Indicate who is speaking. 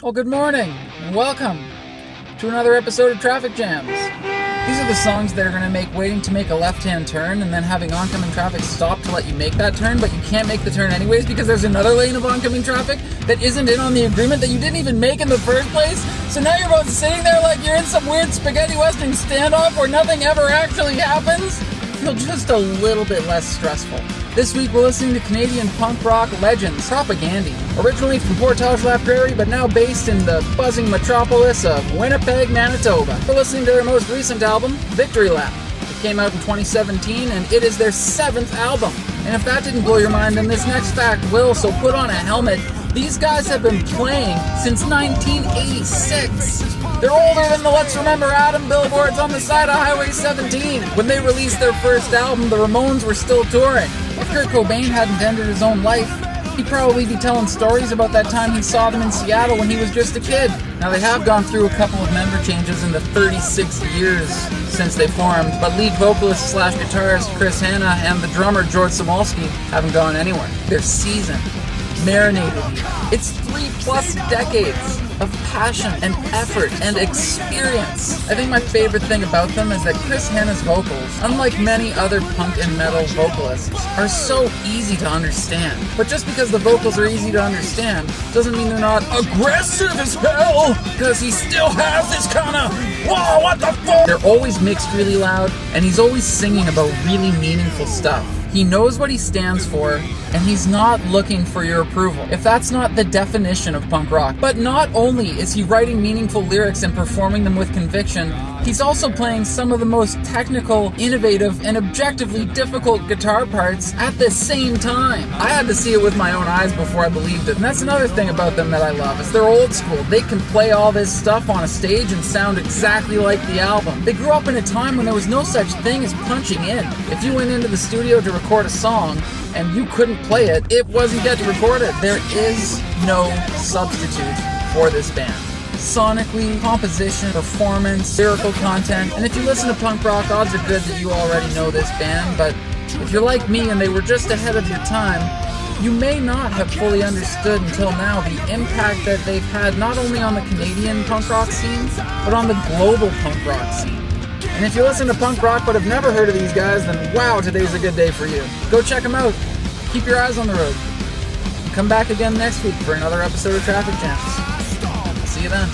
Speaker 1: Well, good morning, and welcome to another episode of Traffic Jams. These are the songs that are going to make waiting to make a left-hand turn and then having oncoming traffic stop to let you make that turn, but you can't make the turn anyways because there's another lane of oncoming traffic that isn't in on the agreement that you didn't even make in the first place. So now you're both sitting there like you're in some weird spaghetti western standoff where nothing ever actually happens. Feel just a little bit less stressful. This week we're listening to Canadian punk rock legends, Propagandhi. Originally from Portage la Prairie, but now based in the buzzing metropolis of Winnipeg, Manitoba. We're listening to their most recent album, Victory Lap. It came out in 2017, and it is their 7th album. And if that didn't blow your mind, then this next fact will, so put on a helmet. These guys have been playing since 1986. They're older than the Let's Remember Adam billboards on the side of Highway 17. When they released their first album, the Ramones were still touring. If Kurt Cobain hadn't ended his own life, he'd probably be telling stories about that time he saw them in Seattle when he was just a kid. Now, they have gone through a couple of member changes in the 36 years since they formed, but lead vocalist slash guitarist Chris Hanna and the drummer George Samolsky haven't gone anywhere. They're seasoned, marinated. It's 3+ decades of passion and effort and experience. I think my favorite thing about them is that Chris Hanna's vocals, unlike many other punk and metal vocalists, are so easy to understand. But just because the vocals are easy to understand doesn't mean they're not aggressive as hell, because he still has this kind of, whoa, what the fuck? They're always mixed really loud, and he's always singing about really meaningful stuff. He knows what he stands for, and he's not looking for your approval. If that's not the definition of punk rock. But not only is he writing meaningful lyrics and performing them with conviction, he's also playing some of the most technical, innovative, and objectively difficult guitar parts at the same time. I had to see it with my own eyes before I believed it, and that's another thing about them that I love, is they're old school. They can play all this stuff on a stage and sound exactly like the album. They grew up in a time when there was no such thing as punching in. If you went into the studio to record a song and you couldn't play it, it wasn't getting recorded. There is no substitute for this band. Sonically, composition, performance, lyrical content, and if you listen to punk rock, odds are good that you already know this band, but if you're like me and they were just ahead of your time, you may not have fully understood until now the impact that they've had not only on the Canadian punk rock scene, but on the global punk rock scene. And if you listen to punk rock but have never heard of these guys, then wow, today's a good day for you. Go check them out. Keep your eyes on the road. And come back again next week for another episode of Traffic Jams. See you then.